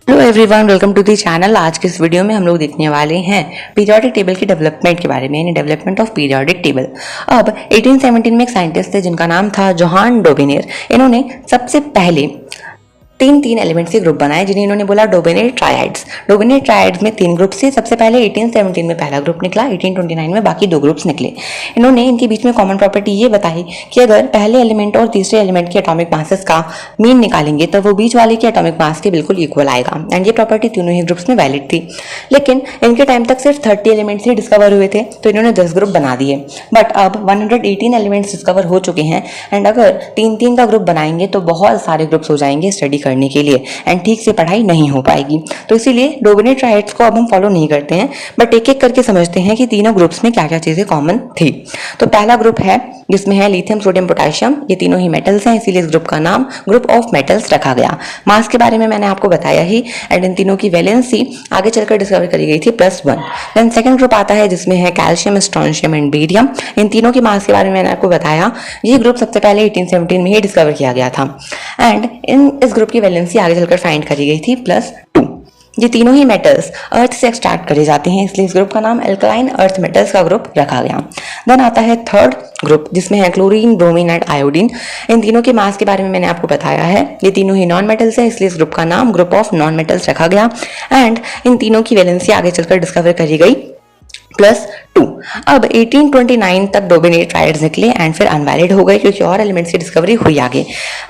Hello everyone, welcome to the channel. आज के इस वीडियो में हम लोग देखने वाले हैं पीरियोडिक टेबल की डेवलपमेंट के बारे में, यानी डेवलपमेंट ऑफ पीरियोडिक टेबल। अब 1817 में एक साइंटिस्ट थे जिनका नाम था जोहान डोबेनेर। इन्होंने सबसे पहले तीन एलिमेंट्स के ग्रुप बनाए जिन्हें इन्होंने बोला डोबेनेर ट्रायड्स। डोबेनेर ट्रायड्स में 3 ग्रुप से सबसे पहले 1817 में पहला ग्रुप निकला, 1829 में बाकी 2 ग्रुप्स निकले। इन्होंने इनके बीच में कॉमन प्रॉपर्टी ये बताई कि अगर पहले एलिमेंट और तीसरे एलिमेंट के एटॉमिक मासेस का मीन निकालेंगे तो वो बीच वाले के एटॉमिक मास के बिल्कुल इक्वल आएगा। एंड ये प्रॉपर्टी तीनों ही ग्रुप्स में वैलिड थी। लेकिन इनके टाइम तक सिर्फ 30 एलिमेंट्स ही डिस्कवर हुए थे, तो इन्होंने 10 ग्रुप बना दिए। बट अब 118 एलिमेंट्स डिस्कवर हो चुके हैं एंड अगर 3-3 का ग्रुप बनाएंगे तो बहुत सारे ग्रुप्स हो जाएंगे स्टडी करने के लिए एंड ठीक से पढ़ाई नहीं हो पाएगी। तो इसीलिए डोबेनेर ट्रायड्स को अब हम फॉलो नहीं करते हैं, बट एक एक करके समझते हैं कि तीनों ग्रुप्स में क्या क्या चीजें कॉमन थी। तो पहला ग्रुप है जिसमें है लिथियम, सोडियम, पोटेशियम। ये तीनों ही मेटल्स हैं, इसीलिए इस ग्रुप का नाम ग्रुप ऑफ मेटल्स रखा गया। मास के बारे में मैंने आपको बताया ही एंड इन तीनों की वैलेंसी आगे चलकर डिस्कवर करी गई थी +1। देन सेकंड ग्रुप आता है जिसमें है कैल्शियम, स्ट्रोंशियम एंड बेरियम। इन तीनों की मास के बारे में मैंने आपको बताया। ये ग्रुप सबसे पहले 1817 में ही डिस्कवर किया गया था एंड इस ग्रुप की वैलेंसी आगे चलकर फाइंड करी गई थी +2। ये तीनों ही मेटल्स अर्थ से एक्सट्रैक्ट करे जाते हैं, इसलिए इस ग्रुप का नाम एल्कलाइन अर्थ मेटल्स का ग्रुप रखा गया। देन आता है थर्ड ग्रुप जिसमें है क्लोरीन, ब्रोमीन एंड आयोडीन। इन तीनों के मास के बारे में मैंने आपको बताया है। ये तीनों ही नॉन मेटल्स हैं, इसलिए इस ग्रुप का नाम ग्रुप ऑफ नॉन मेटल्स रखा गया एंड इन तीनों की वैलेंसी आगे चलकर डिस्कवर करी गई +2। अब 1829 तक डोबेनेर ट्रायड्स निकले एंड फिर अनवैलिड हो गए क्योंकि और एलिमेंट्स की डिस्कवरी हुई आगे।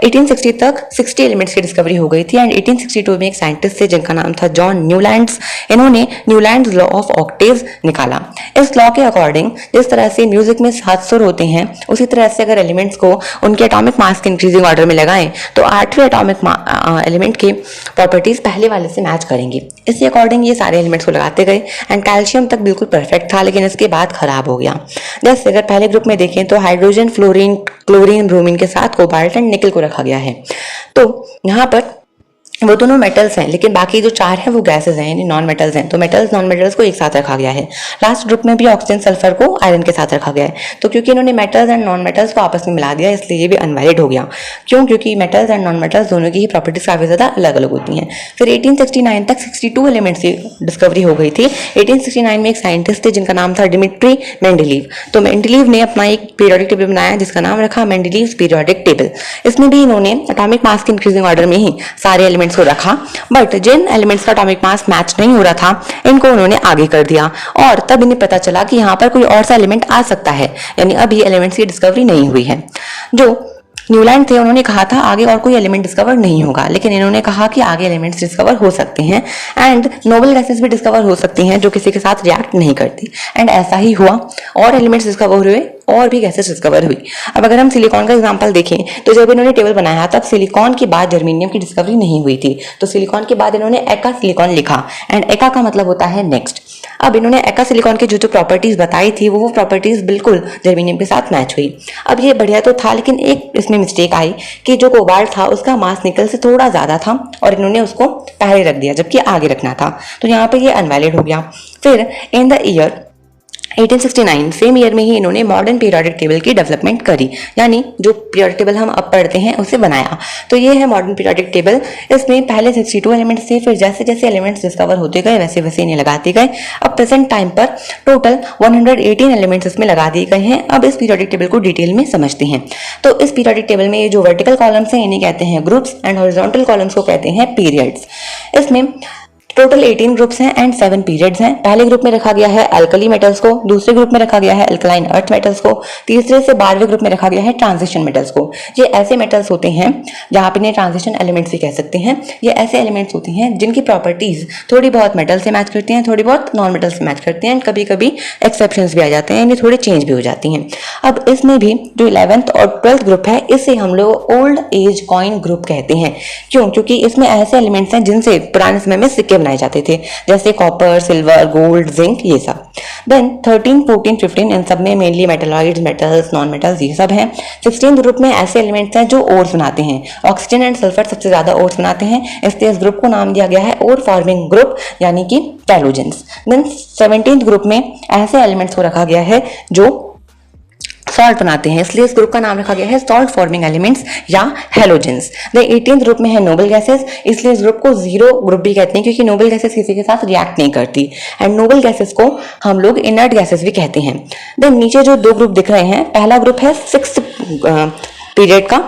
1860 तक 60 एलिमेंट्स की डिस्कवरी हो गई थी एंड 1862 में एक साइंटिस्ट थे जिनका नाम था जॉन न्यूलैंड्स। इन्होंने न्यूलैंड्स लॉ ऑफ ऑक्टेव्स निकाला। इस लॉ के अकॉर्डिंग जिस तरह से म्यूजिक में 7 सुर होते हैं, उसी तरह से अगर एलिमेंट्स को उनके एटॉमिक मास के इंक्रीजिंग ऑर्डर में लगाएं तो 8वें एटॉमिक एलिमेंट के प्रॉपर्टीज पहले वाले से मैच करेंगे। इसी अकॉर्डिंग ये सारे एलिमेंट्स को लगाते गए एंड कैल्शियम तक बिल्कुल परफेक्ट था, लेकिन इसके बाद खराब हो गया। जैसे अगर पहले ग्रुप में देखें तो हाइड्रोजन, फ्लोरीन, क्लोरीन, ब्रोमीन के साथ कोबाल्ट एंड निकल को रखा गया है। तो यहाँ पर वो दोनों मेटल्स हैं, लेकिन बाकी जो 4 हैं वो गैसेस हैं, यानी नॉन मेटल्स हैं। तो मेटल्स नॉन मेटल्स को एक साथ रखा गया है। लास्ट ग्रुप में भी ऑक्सीजन, सल्फर को आयरन के साथ रखा गया है। तो क्योंकि इन्होंने मेटल्स एंड नॉन मेटल्स को आपस में मिला दिया, इसलिए ये भी अनवैलिड हो गया। क्यों? क्योंकि मेटल्स एंड नॉन मेटल्स दोनों की ही प्रॉपर्टीज काफी ज्यादा अलग अलग होती हैं। फिर 1869 तक 62 एलिमेंट्स की डिस्कवरी हो गई थी। 1869 में एक साइंटिस्ट थे जिनका नाम था डिमिट्री मेंडेलीव। तो मेंडेलीव ने अपना एक पीरियोडिक टेबल बनाया जिसका नाम रखा मेंडेलीव्स पीरियोडिक टेबल। इसमें भी इन्होंने एटॉमिक मास के इंक्रीजिंग ऑर्डर में ही सारे एलिमेंट्स को रखा, बट जिन एलिमेंट्स का एटॉमिक मास मैच नहीं हो रहा था इनको उन्होंने आगे कर दिया और तब इन्हें पता चला कि यहाँ पर कोई और सा एलिमेंट आ सकता है, यानी अभी एलिमेंट्स की डिस्कवरी नहीं हुई है। जो न्यूलैंड थे उन्होंने कहा था आगे और कोई एलिमेंट डिस्कवर नहीं होगा, लेकिन इन्होंने कहा कि आगे एलिमेंट्स डिस्कवर हो सकते हैं एंड नोबल गैसेस भी डिस्कवर हो सकती हैं जो किसी के साथ रिएक्ट नहीं करती। एंड ऐसा ही हुआ और एलिमेंट्स डिस्कवर हुए और भी गैसेस डिस्कवर हुई। अब अगर हम सिलिकॉन का एग्जांपल देखें तो जब इन्होंने टेबल बनाया तब सिलिकॉन के बाद जर्मेनियम की डिस्कवरी नहीं हुई थी। तो सिलिकॉन के बाद इन्होंने एका सिलिकॉन लिखा एंड एका का मतलब होता है नेक्स्ट। अब इन्होंने एका सिलिकॉन की जो प्रॉपर्टीज बताई थी वो प्रॉपर्टीज बिल्कुल जर्मेनियम के साथ मैच हुई। अब ये बढ़िया तो था, लेकिन एक इसमें मिस्टेक आई कि जो कोबाल्ट था उसका मास निकल से थोड़ा ज्यादा था और इन्होंने उसको पहले रख दिया जबकि आगे रखना था, तो यहाँ पे ये अनवैलिड हो गया। फिर in the year 1869 same year में ही इन्होंने मॉडर्न पीरियोडिक टेबल की डेवलपमेंट करी, यानी जो पीरियोडिक टेबल हम अब पढ़ते हैं उसे बनाया। तो ये है मॉडर्न पीरियोडिक टेबल। इसमें पहले 62 एलिमेंट्स थे, फिर जैसे जैसे एलिमेंट्स डिस्कवर होते गए वैसे वैसे इन्हें लगाते गए। अब प्रेजेंट टाइम पर टोटल 118 एलिमेंट्स इसमें लगा दिए गए हैं। अब इस पीरियोडिक टेबल को डिटेल में समझते हैं। तो इस पीरियोडिक टेबल में ये जो वर्टिकल कॉलम्स हैं इन्हें कहते हैं ग्रुप्स एंड हॉरिजॉन्टल कॉलम्स को कहते हैं पीरियड्स। इसमें टोटल 18 ग्रुप्स हैं एंड 7 पीरियड्स हैं। पहले ग्रुप में रखा गया है अल्कली मेटल्स को, दूसरे ग्रुप में रखा गया है अल्कलाइन अर्थ मेटल्स को, तीसरे से 12वें ग्रुप में रखा गया है ट्रांजिशन मेटल्स को। ये ऐसे मेटल्स होते हैं जहां पे इन्हें ट्रांजिशन एलिमेंट्स भी कह सकते हैं। ये ऐसे एलिमेंट्स होती हैं जिनकी प्रॉपर्टीज थोड़ी बहुत मेटल से मैच करती हैं, थोड़ी बहुत नॉन मेटल से मैच करती हैं, कभी कभी एक्सेप्शंस भी आ जाते हैं, यानी थोड़े चेंज भी हो जाती हैं। अब इसमें भी जो 11th और 12th ग्रुप है इसे हम लोग ओल्ड एज कॉइन ग्रुप कहते हैं। क्यों? क्योंकि इसमें ऐसे एलिमेंट्स हैं जिनसे पुराने समय में सिक्के बनाए जाते थे, जैसे कॉपर, सिल्वर, गोल्ड, जिंक, ये सब। देन 13, 14, 15 इन सब में mainly metalloids, metals, non metals ये सब हैं। 16th ग्रुप में ऐसे एलिमेंट्स हैं जो ओर्स बनाते हैं। ऑक्सीजन एंड सल्फर सबसे ज्यादा ओर्स बनाते हैं, इसलिए इस ग्रुप को नाम दिया गया है ओर फॉर्मिंग ग्रुप, यानी कि हैलोजेंस। देन 17th ग्रुप में ऐसे एलिमेंट्स को रखा गया है जो सॉल्ट बनाते हैं, इसलिए इस ग्रुप का नाम रखा गया है सॉल्ट फॉर्मिंग एलिमेंट्स या हेलोजेंस। द 18th ग्रुप में है नोबल गैसेस, इसलिए इस ग्रुप को जीरो ग्रुप भी कहते हैं क्योंकि नोबल गैसेस किसी के साथ रिएक्ट नहीं करती, एंड नोबल गैसेस को हम लोग इनर्ट गैसेस भी कहते हैं। देन नीचे जो दो ग्रुप दिख रहे हैं, पहला ग्रुप है 6th पीरियड का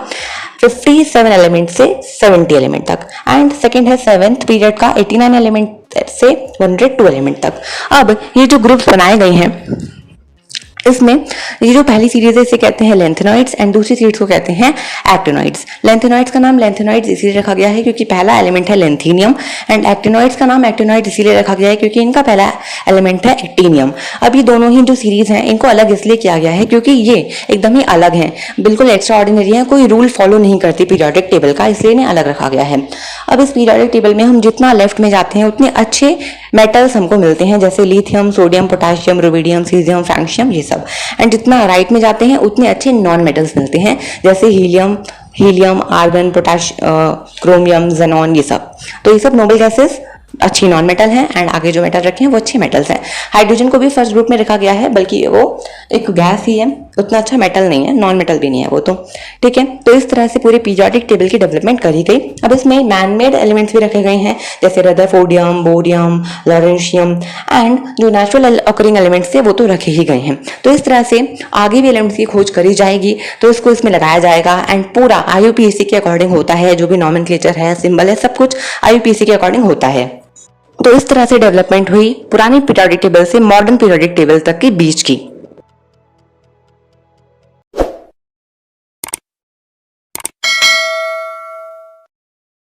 57 एलिमेंट से 70 एलिमेंट तक, एंड सेकंड है 7th पीरियड का 89 एलिमेंट से 102 एलिमेंट तक। अब ये जो ग्रुप्स बनाए गए हैं इसमें ये जो पहली सीरीज है इसे कहते हैं लेंथेनॉइड्स एंड दूसरी सीरीज को कहते हैं एक्टिनॉइड्स। लेंथेनॉइड्स का नाम लेंथेनॉइड्स इसीलिए रखा गया है क्योंकि पहला एलिमेंट है लेंथीनियम, एंड एक्टिनॉइड्स का नाम एक्टिनॉइड इसीलिए रखा गया है क्योंकि इनका पहला एलिमेंट है एक्टीनियम। अब ये दोनों ही जो सीरीज हैं इनको अलग इसलिए किया गया है क्योंकि ये एकदम ही अलग हैं, बिल्कुल एक्स्ट्रा ऑर्डिनरी है, कोई रूल फॉलो नहीं करती पीरियोडिक टेबल का, इसलिए इन्हें अलग रखा गया है। अब इस पीरियोडिक टेबल में हम जितना लेफ्ट में जाते हैं उतने अच्छे मेटल्स हमको मिलते हैं, जैसे lithium, sodium, potassium, rubidium, caesium, francium, ये सब। एंड जितना राइट में जाते हैं उतने अच्छे नॉन मेटल्स मिलते हैं, जैसे हीलियम, आर्गन, क्रोमियम, जेनॉन, ये सब। तो ये सब नोबल गैसेस अच्छी नॉन मेटल हैं, एंड आगे जो मेटल रखे हैं वो अच्छे मेटल्स हैं। हाइड्रोजन को भी फर्स्ट ग्रुप में रखा गया है, बल्कि वो एक गैस ही है, उतना अच्छा मेटल नहीं है, नॉन मेटल भी नहीं है वो तो, ठीक है। तो इस तरह से पूरे पीरियोडिक टेबल की डेवलपमेंट करी गई। अब इसमें मैन मेड एलिमेंट्स भी रखे गए हैं, जैसे रदरफोर्डियम, बोरियम, लॉरेंशियम, एंड जो नेचुरल ऑकरिंग एलिमेंट्स थे वो तो रखे ही गए हैं। तो इस तरह से आगे भी एलिमेंट्स की खोज करी जाएगी, तो इसको इसमें लगाया जाएगा, एंड पूरा IUPAC के अकॉर्डिंग होता है, जो भी नॉमेनक्लेचर है, सिंबल है, सब कुछ IUPAC के अकॉर्डिंग होता है। तो इस तरह से डेवलपमेंट हुई पुरानी पीरियोडिक टेबल से मॉडर्न पीरियोडिक टेबल तक के बीच की।